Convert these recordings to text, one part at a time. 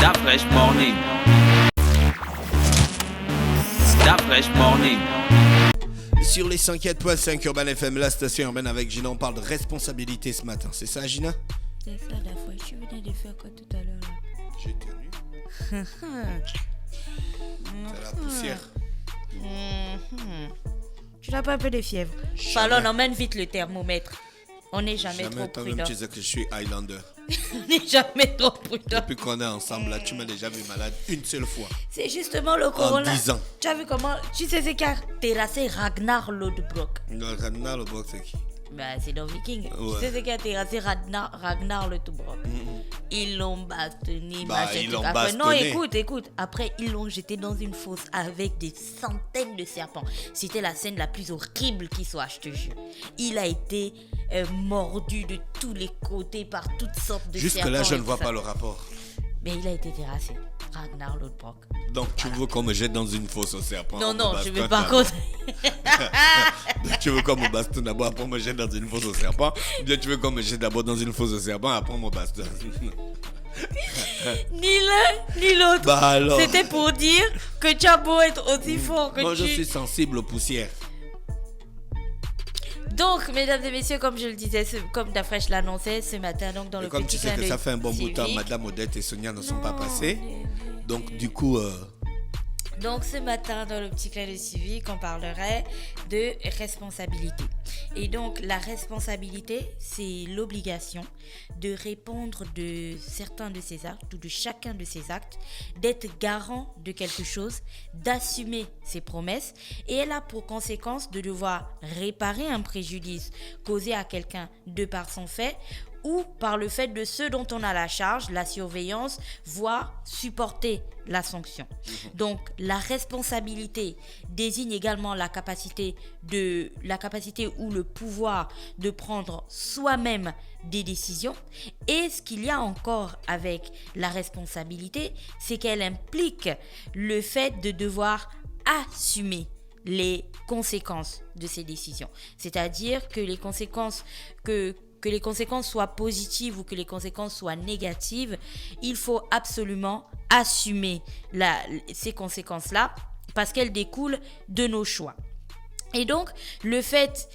That fresh morning. That fresh morning. Sur les 104.5 Urban FM, la station urbaine avec Gina, on parle de responsabilité ce matin. C'est ça, Gina? C'est ça, la fois. Je venais de faire quoi tout à l'heure là? J'ai tenu. C'est la poussière. Tu n'as pas un peu de fièvre? Jamais. Alors, on emmène vite le thermomètre. On n'est jamais trop toi-même prudent. tu sais que je suis Highlander. On n'est jamais trop prudent. Depuis qu'on est ensemble là, tu m'as déjà vu malade une seule fois. C'est justement le corona. 10 ans. Tu as vu comment? Tu sais ce qu'a terrassé Ragnar Lodbrok? Ragnar le box, c'est qui? Bah, c'est dans Viking. Ouais. Tu sais ce qu'a terrassé Ragnar Lodbrok? Ils l'ont bastonné, Bah, machin, ils truc. l'ont Après, non, bastonné. écoute. Après, ils l'ont jeté dans une fosse avec des centaines de serpents. C'était la scène la plus horrible qui soit, je te jure. Il a été mordu de tous les côtés par toutes sortes de serpents. Jusque-là, je et ne tout vois ça. pas le rapport. Mais il a été terrassé. Ragnar Lodbrok. Donc, tu veux qu'on me jette dans une fosse au serpent? Non, on me je bastonne veux pas d'abord. contre. Donc, tu veux qu'on me bastonne d'abord, après on me jette dans une fosse au serpent? Ou bien tu veux qu'on me jette d'abord dans une fosse au serpent, après on me bastonne? Ni l'un, ni l'autre. Bah alors. C'était pour dire que tu as beau être aussi fort que Moi, tu... je suis sensible aux poussières. Donc, mesdames et messieurs, comme je le disais, comme Dafresh l'annonçait ce matin, donc dans Et le comme petit tu sais clin que d'œil ça fait un bon bout de temps, civique. Madame Odette et Sonia ne sont pas Non, passées. Donc, du coup, Donc ce matin dans le petit clin d'œil civique, on parlerait de responsabilité. Et donc la responsabilité, c'est l'obligation de répondre de certains de ses actes ou de chacun de ses actes, d'être garant de quelque chose, d'assumer ses promesses, et elle a pour conséquence de devoir réparer un préjudice causé à quelqu'un de par son fait ou par le fait de ceux dont on a la charge, la surveillance, voire supporter la sanction. Donc, la responsabilité désigne également la capacité ou le pouvoir de prendre soi-même des décisions. Et ce qu'il y a encore avec la responsabilité, c'est qu'elle implique le fait de devoir assumer les conséquences de ces décisions. C'est-à-dire que les conséquences que les conséquences soient positives ou que les conséquences soient négatives, il faut absolument assumer ces conséquences-là parce qu'elles découlent de nos choix. Et donc, le fait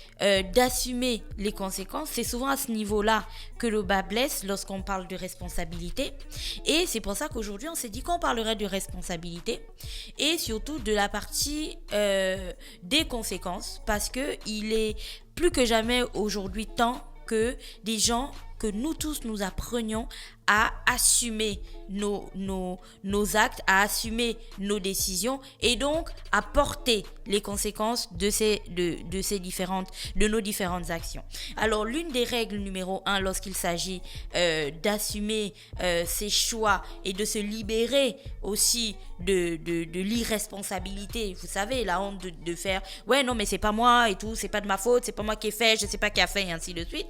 d'assumer les conséquences, c'est souvent à ce niveau-là que le bas blesse lorsqu'on parle de responsabilité. Et c'est pour ça qu'aujourd'hui, on s'est dit qu'on parlerait de responsabilité et surtout de la partie des conséquences parce qu'il est plus que jamais aujourd'hui temps que des gens, que nous tous nous apprenions à assumer nos actes, à assumer nos décisions et donc à porter les conséquences de nos différentes actions. Alors l'une des règles numéro 1 lorsqu'il s'agit d'assumer ses choix et de se libérer aussi de l'irresponsabilité, vous savez, la honte de faire ouais non mais c'est pas moi et tout, c'est pas de ma faute, c'est pas moi qui ai fait, je sais pas qui a fait et ainsi de suite.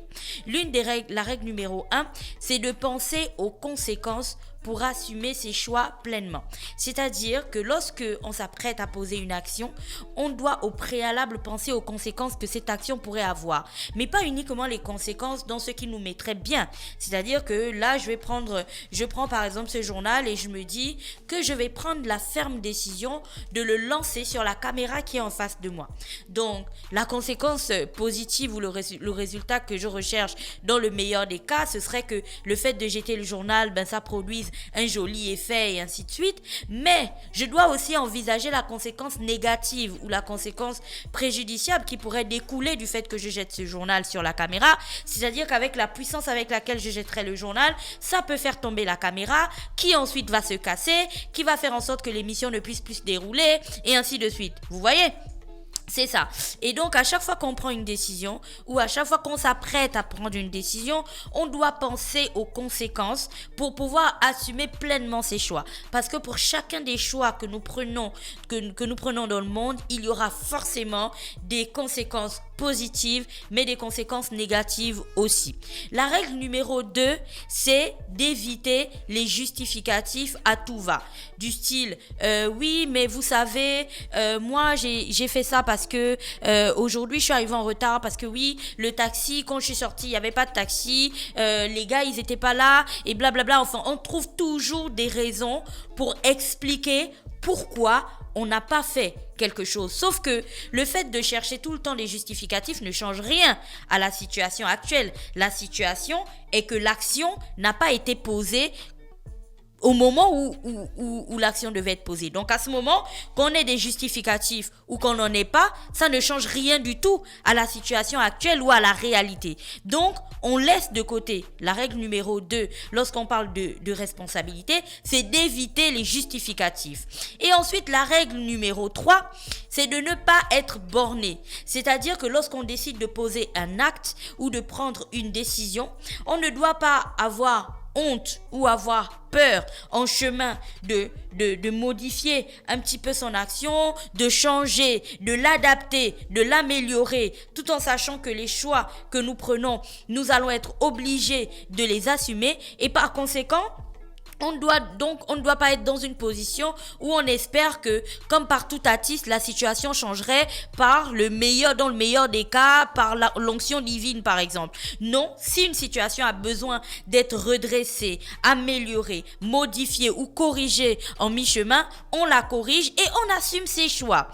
La règle numéro 1, c'est de penser aux conséquences pour assumer ses choix pleinement. C'est-à-dire que lorsque on s'apprête à poser une action, on doit au préalable penser aux conséquences que cette action pourrait avoir. Mais pas uniquement les conséquences dans ce qui nous mettrait bien. C'est-à-dire que là, je prends par exemple ce journal et je me dis que je vais prendre la ferme décision de le lancer sur la caméra qui est en face de moi. Donc, la conséquence positive ou le résultat que je recherche dans le meilleur des cas, ce serait que le fait de jeter le journal, ça produise un joli effet et ainsi de suite, mais je dois aussi envisager la conséquence négative ou la conséquence préjudiciable qui pourrait découler du fait que je jette ce journal sur la caméra, c'est-à-dire qu'avec la puissance avec laquelle je jetterai le journal, ça peut faire tomber la caméra, qui ensuite va se casser, qui va faire en sorte que l'émission ne puisse plus se dérouler et ainsi de suite. Vous voyez ? C'est ça. Et donc, à chaque fois qu'on prend une décision ou à chaque fois qu'on s'apprête à prendre une décision, on doit penser aux conséquences pour pouvoir assumer pleinement ses choix. Parce que pour chacun des choix que nous prenons dans le monde, il y aura forcément des conséquences positives, mais des conséquences négatives aussi. La règle numéro 2, c'est d'éviter les justificatifs à tout va. Du style, oui, mais vous savez, moi, j'ai fait ça parce que aujourd'hui, je suis arrivée en retard, parce que oui, le taxi, quand je suis sortie, il n'y avait pas de taxi, les gars, ils n'étaient pas là, et blablabla. Enfin, on trouve toujours des raisons pour expliquer pourquoi on n'a pas fait quelque chose. Sauf que le fait de chercher tout le temps les justificatifs ne change rien à la situation actuelle. La situation est que l'action n'a pas été posée au moment où l'action devait être posée. Donc à ce moment, qu'on ait des justificatifs ou qu'on n'en ait pas, ça ne change rien du tout à la situation actuelle ou à la réalité. Donc on laisse de côté la règle numéro 2 lorsqu'on parle de responsabilité, c'est d'éviter les justificatifs. Et ensuite la règle numéro 3, c'est de ne pas être borné. C'est-à-dire que lorsqu'on décide de poser un acte ou de prendre une décision, on ne doit pas avoir honte ou avoir peur en chemin de modifier un petit peu son action, de changer, de l'adapter, de l'améliorer, tout en sachant que les choix que nous prenons, nous allons être obligés de les assumer et par conséquent, on ne doit pas être dans une position où on espère que, comme par tout artiste, la situation changerait dans le meilleur des cas, par l'onction divine, par exemple. Non, si une situation a besoin d'être redressée, améliorée, modifiée ou corrigée en mi-chemin, on la corrige et on assume ses choix.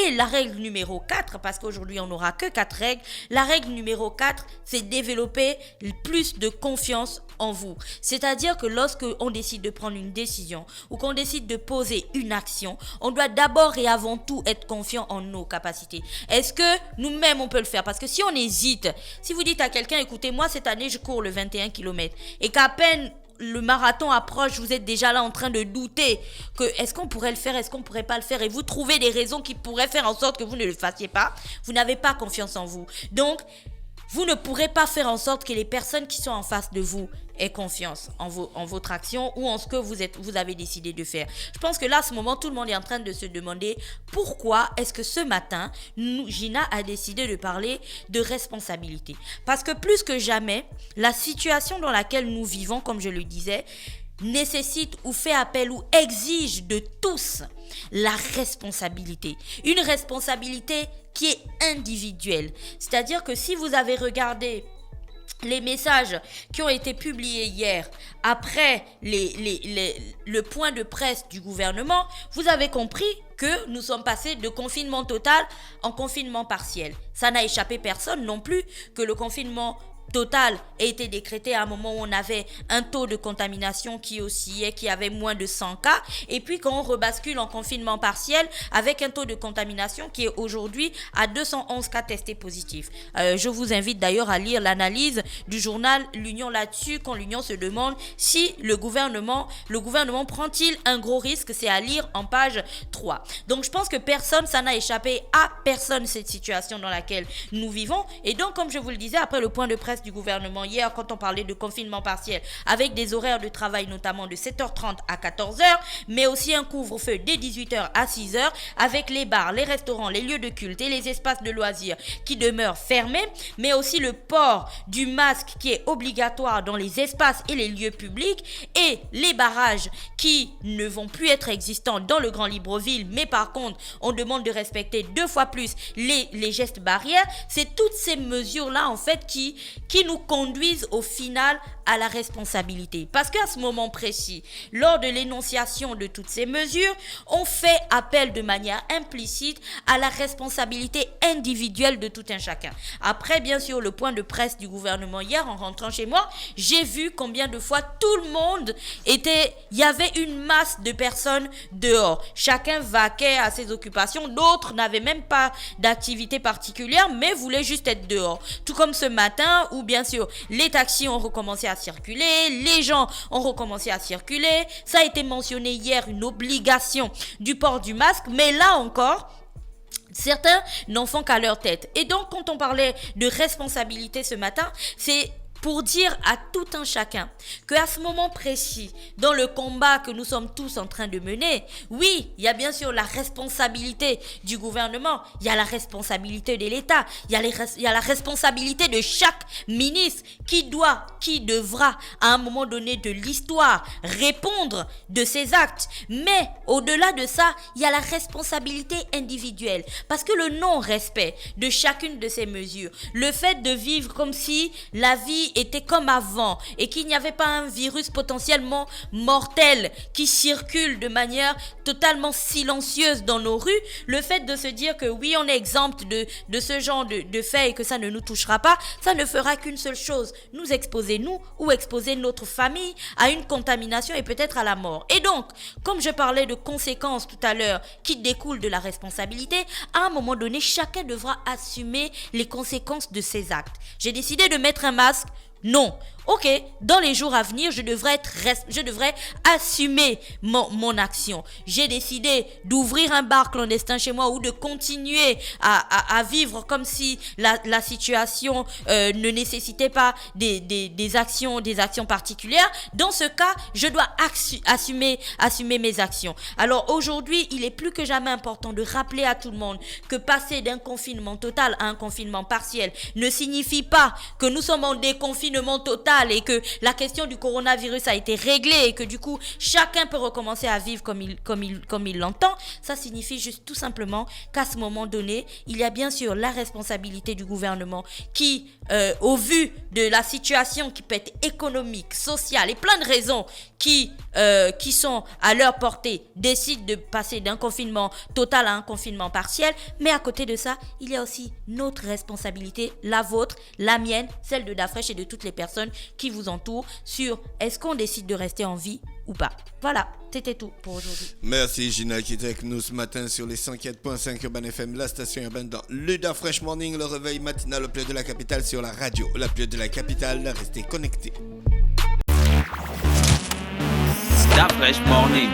Et la règle numéro 4, parce qu'aujourd'hui on n'aura que 4 règles, la règle numéro 4, c'est développer plus de confiance en vous. C'est-à-dire que lorsque on décide de prendre une décision ou qu'on décide de poser une action, on doit d'abord et avant tout être confiant en nos capacités. Est-ce que nous-mêmes on peut le faire? Parce que si on hésite, si vous dites à quelqu'un, écoutez, moi cette année je cours le 21 km et qu'à peine le marathon approche, vous êtes déjà là en train de douter que est-ce qu'on pourrait le faire, est-ce qu'on pourrait pas le faire, et vous trouvez des raisons qui pourraient faire en sorte que vous ne le fassiez pas, vous n'avez pas confiance en vous. Donc vous ne pourrez pas faire en sorte que les personnes qui sont en face de vous aient confiance en votre action ou en ce que vous avez décidé de faire. Je pense que là, à ce moment, tout le monde est en train de se demander pourquoi est-ce que ce matin, Gina a décidé de parler de responsabilité. Parce que plus que jamais, la situation dans laquelle nous vivons, comme je le disais, nécessite ou fait appel ou exige de tous la responsabilité. Une responsabilité qui est individuelle. C'est-à-dire que si vous avez regardé les messages qui ont été publiés hier après le point de presse du gouvernement, vous avez compris que nous sommes passés de confinement total en confinement partiel. Ça n'a échappé personne non plus que le confinement total a été décrété à un moment où on avait un taux de contamination qui oscillait, qui avait moins de 100 cas, et puis quand on rebascule en confinement partiel avec un taux de contamination qui est aujourd'hui à 211 cas testés positifs. Je vous invite d'ailleurs à lire l'analyse du journal L'Union là-dessus, quand l'Union se demande si le gouvernement prend-il un gros risque, c'est à lire en page 3. Donc je pense que ça n'a échappé à personne cette situation dans laquelle nous vivons, et donc comme je vous le disais, après le point de presse du gouvernement hier, quand on parlait de confinement partiel avec des horaires de travail notamment de 7h30 à 14h, mais aussi un couvre-feu dès 18h à 6h avec les bars, les restaurants, les lieux de culte et les espaces de loisirs qui demeurent fermés, mais aussi le port du masque qui est obligatoire dans les espaces et les lieux publics et les barrages qui ne vont plus être existants dans le Grand Libreville, mais par contre on demande de respecter 2 fois plus les gestes barrières. C'est toutes ces mesures-là en fait qui nous conduisent au final à la responsabilité. Parce qu'à ce moment précis, lors de l'énonciation de toutes ces mesures, on fait appel de manière implicite à la responsabilité individuelle de tout un chacun. Après, bien sûr, le point de presse du gouvernement hier, en rentrant chez moi, j'ai vu combien de fois tout le monde il y avait une masse de personnes dehors. Chacun vaquait à ses occupations, d'autres n'avaient même pas d'activité particulière, mais voulaient juste être dehors. Tout comme ce matin où, bien sûr, les taxis ont recommencé à circuler, les gens ont recommencé à circuler. Ça a été mentionné hier, une obligation du port du masque, mais là encore, certains n'en font qu'à leur tête. Et donc, quand on parlait de responsabilité ce matin, c'est pour dire à tout un chacun qu'à ce moment précis, dans le combat que nous sommes tous en train de mener, oui, il y a bien sûr la responsabilité du gouvernement, il y a la responsabilité de l'État, il y a la responsabilité de chaque ministre qui devra à un moment donné de l'histoire répondre de ses actes. Mais au-delà de ça, il y a la responsabilité individuelle, parce que le non-respect de chacune de ces mesures, le fait de vivre comme si la vie était comme avant et qu'il n'y avait pas un virus potentiellement mortel qui circule de manière totalement silencieuse dans nos rues, le fait de se dire que oui, on est exempt de ce genre de faits et que ça ne nous touchera pas, ça ne fera qu'une seule chose, nous exposer nous ou exposer notre famille à une contamination et peut-être à la mort. Et donc, comme je parlais de conséquences tout à l'heure qui découlent de la responsabilité, à un moment donné, chacun devra assumer les conséquences de ses actes. J'ai décidé de mettre un masque. Non. Ok, dans les jours à venir, je devrais assumer mon action. J'ai décidé d'ouvrir un bar clandestin chez moi ou de continuer à vivre comme si la situation ne nécessitait pas des actions particulières. Dans ce cas, je dois assumer mes actions. Alors aujourd'hui, il est plus que jamais important de rappeler à tout le monde que passer d'un confinement total à un confinement partiel ne signifie pas que nous sommes en déconfinement total et que la question du coronavirus a été réglée et que du coup chacun peut recommencer à vivre comme il l'entend. Ça signifie juste tout simplement qu'à ce moment donné, il y a bien sûr la responsabilité du gouvernement qui, au vu de la situation qui peut être économique, sociale et plein de raisons qui sont à leur portée, décide de passer d'un confinement total à un confinement partiel. Mais à côté de ça, il y a aussi notre responsabilité, la vôtre, la mienne, celle de Dafresh et de toutes les personnes qui vous entourent sur est-ce qu'on décide de rester en vie ou pas. Voilà, c'était tout pour aujourd'hui. Merci Gina qui était avec nous ce matin sur les 104.5 Urban FM, la station urbaine dans le Dafresh Morning, le réveil matinal au plus de la capitale sur la radio. La plus de la capitale, restez connectés. Dafresh Morning.